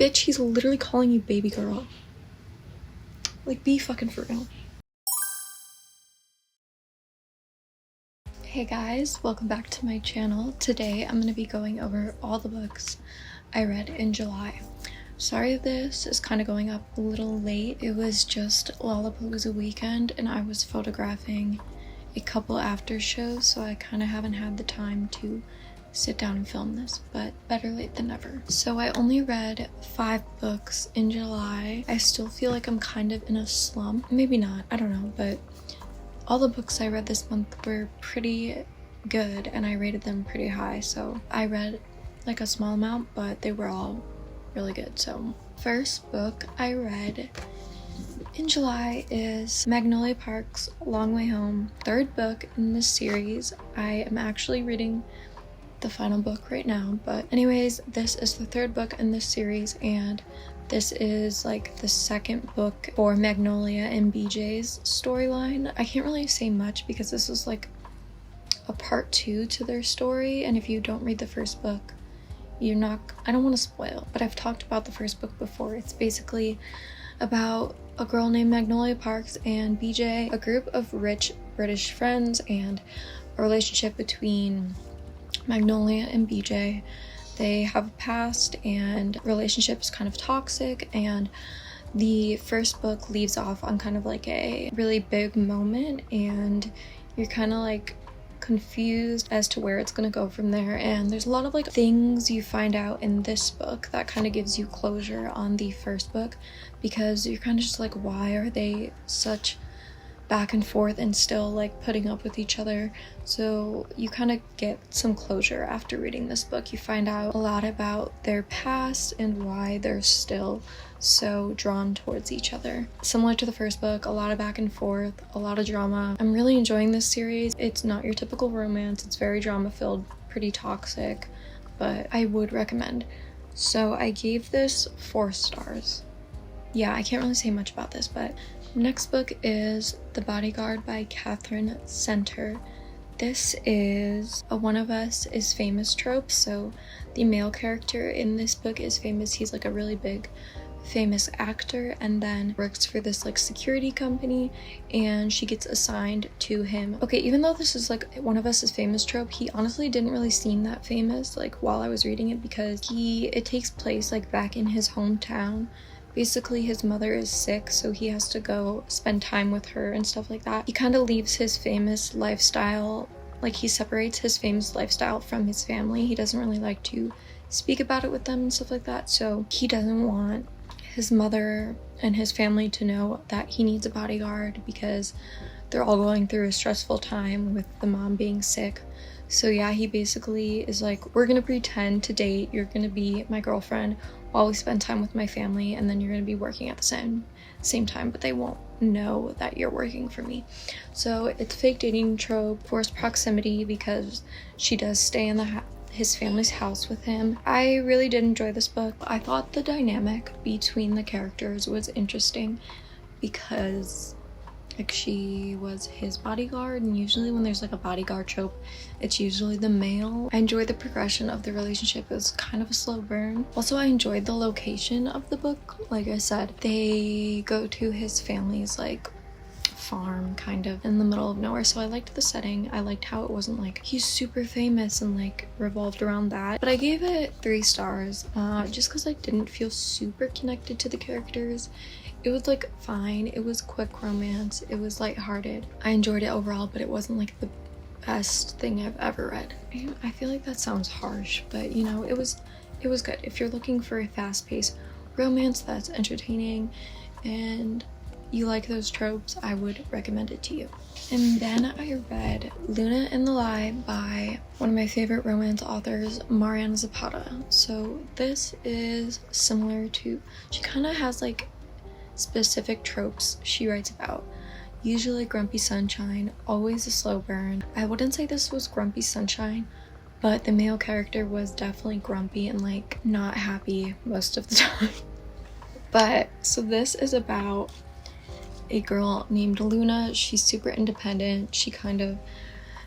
bitch, he's literally calling you baby girl. Like, be fucking for real. Hey guys, welcome back to my channel. Today I'm going to be going over all the books I read in July. Sorry this is kind of going up a little late. It was just Lollapalooza weekend and I was photographing a couple after shows, so I kind of haven't had the time to sit down and film this, but better late than never. So I only read 5 books in July. I still feel like I'm kind of in a slump. Maybe not, I don't know, but all the books I read this month were pretty good and I rated them pretty high, so I read like a small amount, but they were all really good. So first book I read in July is Magnolia Park's Long Way Home. Third book in this series. I am actually reading the final book right now, but anyways, this is the third book in this series and this is like the second book for Magnolia and BJ's storyline. I can't really say much because this is like a part 2 to their story, and if you don't read the first book, you're not, I don't want to spoil, but I've talked about the first book before. It's basically about a girl named Magnolia Parks and BJ, a group of rich British friends, and a relationship between Magnolia and BJ. They have a past and relationship is kind of toxic, and the first book leaves off on kind of like a really big moment and you're kind of like confused as to where it's gonna go from there. And there's a lot of like things you find out in this book that kind of gives you closure on the first book, because you're kind of just like, why are they such back and forth and still like putting up with each other? So you kind of get some closure after reading this book. You find out a lot about their past and why they're still so drawn towards each other. Similar to the first book, a lot of back and forth, a lot of drama. I'm really enjoying this series. It's not your typical romance. It's very drama filled, pretty toxic, but I would recommend. So I gave this 4 stars. Yeah, I can't really say much about this, but next book is The Bodyguard by Catherine Center. This is a one of us is famous trope. So the male character in this book is famous. He's like a really big famous actor and then works for this like security company, and she gets assigned to him. Okay, even though this is like one of us is famous trope, he honestly didn't really seem that famous like while I was reading it, because it takes place like back in his hometown. Basically his mother is sick, so he has to go spend time with her and stuff like that. He kind of leaves his famous lifestyle, like he separates his famous lifestyle from his family. He doesn't really like to speak about it with them and stuff like that, so he doesn't want his mother and his family to know that he needs a bodyguard because they're all going through a stressful time with the mom being sick. So yeah, he basically is like, we're gonna pretend to date, you're gonna be my girlfriend while we spend time with my family, and then you're gonna be working at the same time, but they won't know that you're working for me. So it's fake dating trope, forced proximity, because she does stay in his family's house with him. I really did enjoy this book. I thought the dynamic between the characters was interesting because like she was his bodyguard, and usually when there's like a bodyguard trope, it's usually the male. I enjoyed the progression of the relationship. It was kind of a slow burn. Also, I enjoyed the location of the book. Like I said, they go to his family's like farm kind of in the middle of nowhere, so I liked the setting. I liked how it wasn't like he's super famous and like revolved around that. But I gave it 3 stars just because I didn't feel super connected to the characters. It was like fine, it was quick romance, it was lighthearted. I enjoyed it overall, but it wasn't like the best thing I've ever read. I feel like that sounds harsh, but you know, it was good. If you're looking for a fast-paced romance that's entertaining and you like those tropes, I would recommend it to you. And then I read Luna and the Lie by one of my favorite romance authors, Mariana Zapata. So this is similar to, she kind of has like specific tropes she writes about. Usually Grumpy Sunshine, always a slow burn. I wouldn't say this was Grumpy Sunshine, but the male character was definitely grumpy and like not happy most of the time. But so this is about a girl named Luna. She's super independent. She kind of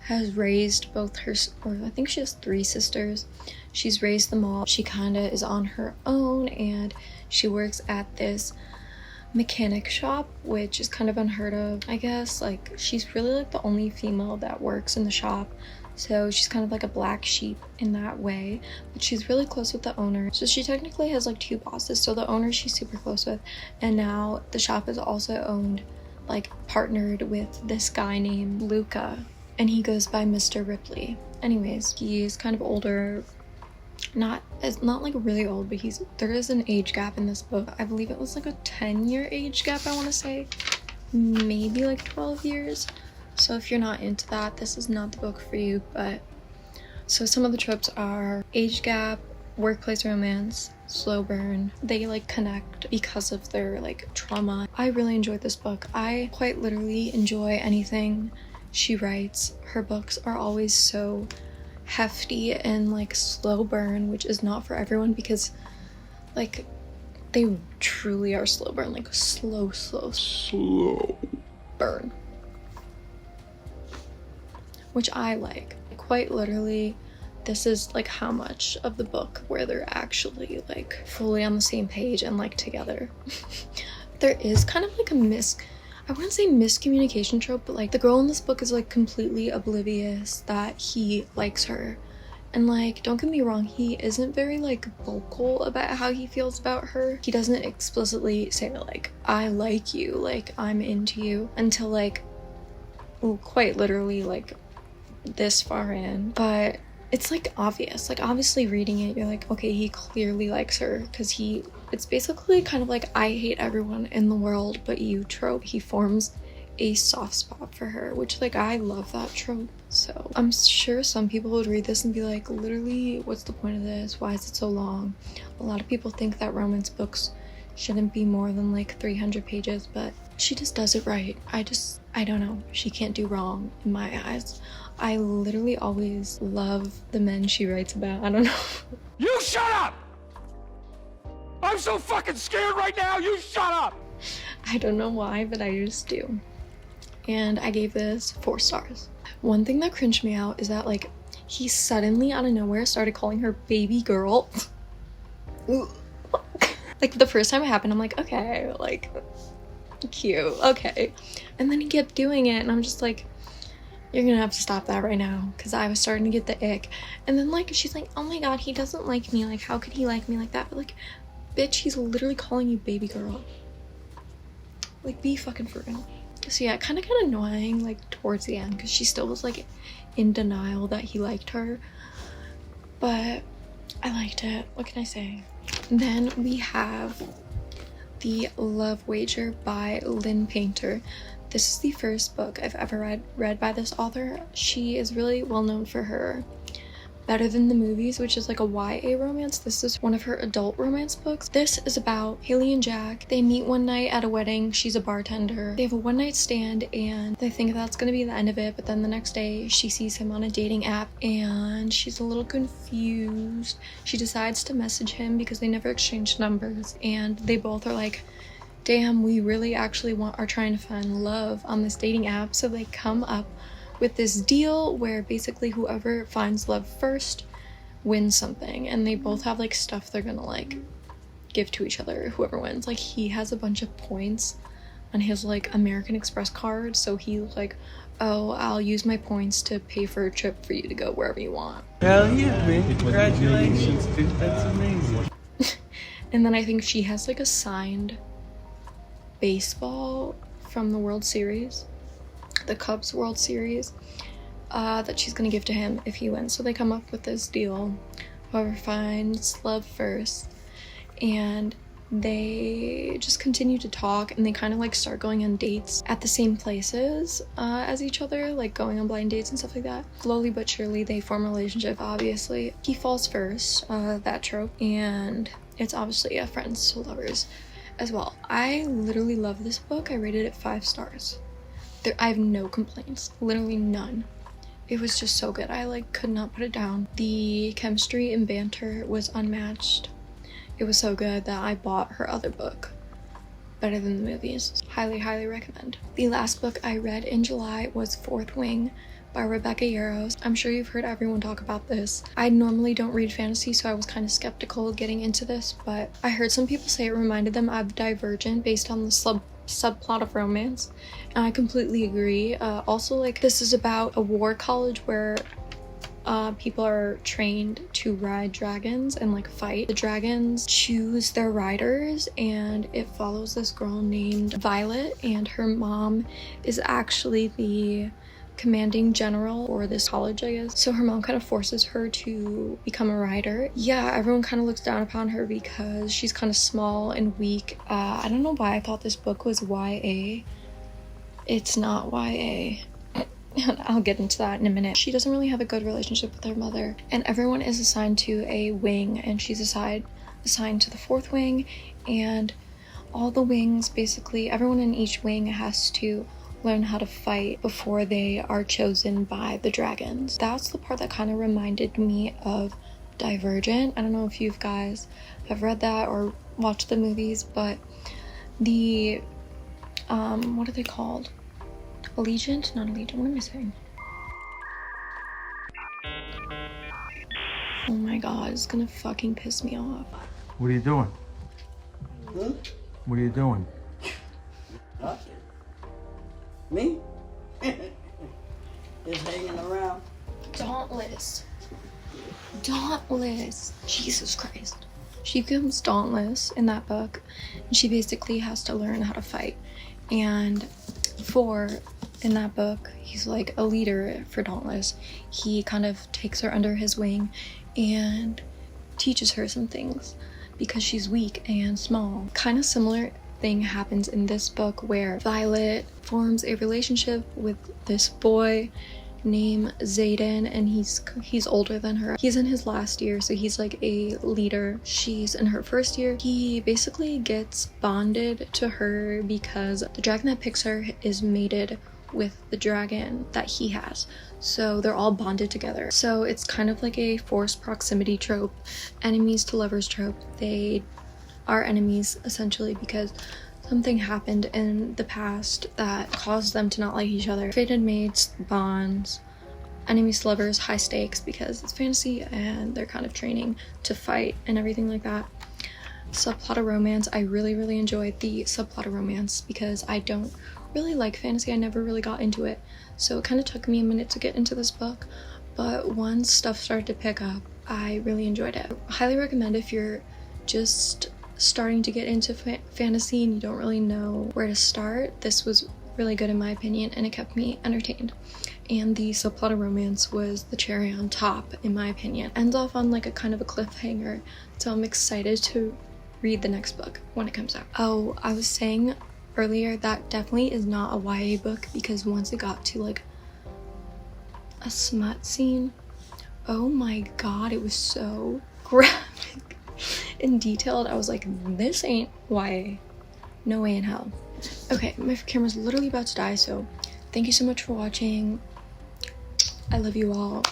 has raised both her, or I think she has 3 sisters. She's raised them all. She kind of is on her own, and she works at this mechanic shop, which is kind of unheard of, I guess. Like, she's really like the only female that works in the shop, so she's kind of like a black sheep in that way, but she's really close with the owner. So she technically has like 2 bosses. So the owner she's super close with, and now the shop is also owned, like partnered with this guy named Luca, and he goes by Mr. Ripley. Anyways, he's kind of older, not like really old, but there is an age gap in this book. I believe it was like a 10-year age gap, I want to say, maybe like 12 years. So if you're not into that, this is not the book for you. But so some of the tropes are age gap, workplace romance, slow burn. They like connect because of their like trauma. I really enjoyed this book. I quite literally enjoy anything she writes. Her books are always so hefty and like slow burn, which is not for everyone, because like they truly are slow burn, like slow burn, which I like. Quite literally, this is like how much of the book where they're actually like fully on the same page and like together. There is kind of like I wouldn't say miscommunication trope, but like the girl in this book is like completely oblivious that he likes her. And like, don't get me wrong, he isn't very like vocal about how he feels about her. He doesn't explicitly say like, I like you, like I'm into you, until like, well, quite literally like this far in. But it's like obvious, like obviously reading it, you're like, okay, he clearly likes her, because it's basically kind of like I hate everyone in the world but you trope. He forms a soft spot for her, which like I love that trope. So I'm sure some people would read this and be like, literally, what's the point of this? Why is it so long? A lot of people think that romance books shouldn't be more than like 300 pages, but she just does it right. I don't know, she can't do wrong in my eyes. I literally always love the men she writes about. I don't know. You shut up! I'm so fucking scared right now, you shut up! I don't know why, but I just do. And I gave this 4 stars. One thing that cringed me out is that like he suddenly out of nowhere started calling her baby girl. Like the first time it happened, I'm like, okay, like cute, okay. And then he kept doing it and I'm just like, you're gonna have to stop that right now, because I was starting to get the ick. And then like she's like, oh my god, he doesn't like me, like how could he like me like that? But like, bitch, he's literally calling you baby girl. Like, be fucking for real. So yeah, it kind of got annoying like towards the end, because she still was like in denial that he liked her, but I liked it. What can I say? Then we have The Love Wager by Lynn Painter. This is the first book I've ever read by this author. She is really well known for her Better Than the Movies, which is like a YA romance. This is one of her adult romance books. This is about Haley and Jack. They meet one night at a wedding. She's a bartender. They have a one-night stand and they think that's gonna be the end of it, but then the next day she sees him on a dating app and she's a little confused. She decides to message him because they never exchanged numbers, and they both are like, damn, we really actually are trying to find love on this dating app. So they come up with this deal where basically whoever finds love first wins something, and they both have like stuff they're gonna like give to each other, whoever wins. Like he has a bunch of points on his like American Express card, so he like, oh, I'll use my points to pay for a trip for you to go wherever you want. Hell yeah, man. Congratulations, dude. That's amazing. And then I think she has like a signed baseball from the World Series, the Cubs World Series, that she's gonna give to him if he wins. So they come up with this deal, whoever finds love first, and they just continue to talk, and they kind of like start going on dates at the same places as each other, like going on blind dates and stuff like that. Slowly but surely they form a relationship. Obviously he falls first, that trope, and it's obviously a friends to lovers as well. I literally love this book. I rated it 5 stars. I have no complaints, literally none. It was just so good. I like could not put it down. The chemistry and banter was unmatched. It was so good that I bought her other book, Better Than the Movies. Highly, highly recommend. The last book I read in July was Fourth Wing by Rebecca Yarros. I'm sure you've heard everyone talk about this. I normally don't read fantasy, so I was kind of skeptical getting into this, but I heard some people say it reminded them of Divergent based on the subplot of romance, and I completely agree. Also, like, this is about a war college where people are trained to ride dragons and like fight. The dragons choose their riders, and it follows this girl named Violet, and her mom is actually the commanding general for this college, I guess. So her mom kind of forces her to become a rider. Yeah, everyone kind of looks down upon her because she's kind of small and weak. I don't know why I thought this book was YA. It's not YA. I'll get into that in a minute. She doesn't really have a good relationship with her mother, and everyone is assigned to a wing, and she's assigned to the 4th wing, and all the wings, basically everyone in each wing has to learn how to fight before they are chosen by the dragons. That's the part that kind of reminded me of Divergent. I don't know if you guys have read that or watched the movies, but the what are they called? Allegiant? Not Allegiant, what am I saying? Oh my god, it's gonna fucking piss me off. What are you doing? Hmm? What are you doing? Nothing. Me? Just hanging around. Dauntless. Jesus Christ. She becomes dauntless in that book, and she basically has to learn how to fight. And in that book, he's like a leader for Dauntless. He kind of takes her under his wing and teaches her some things because she's weak and small. Kind of similar thing happens in this book where Violet forms a relationship with this boy named Zayden, and he's older than her. He's in his last year, so he's like a leader. She's in her first year. He basically gets bonded to her because the dragon that picks her is mated with the dragon that he has, so they're all bonded together. So it's kind of like a forced proximity trope, enemies to lovers trope. They are enemies essentially because something happened in the past that caused them to not like each other. Fated mates, bonds, enemies to lovers, high stakes because it's fantasy and they're kind of training to fight and everything like that. Subplot of romance. I really enjoyed the subplot of romance because I don't really like fantasy. I never really got into it, so it kind of took me a minute to get into this book, but once stuff started to pick up, I really enjoyed it. I highly recommend if you're just starting to get into fantasy and you don't really know where to start. This was really good in my opinion, and it kept me entertained. And the subplot of romance was the cherry on top in my opinion. Ends off on like a kind of a cliffhanger, so I'm excited to read the next book when it comes out. Oh, I was saying earlier that definitely is not a YA book because once it got to like a smut scene, oh my god, it was so graphic and detailed. I was like, this ain't YA. No way in hell. Okay, my camera's literally about to die, so thank you so much for watching. I love you all.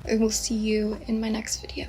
I will see you in my next video.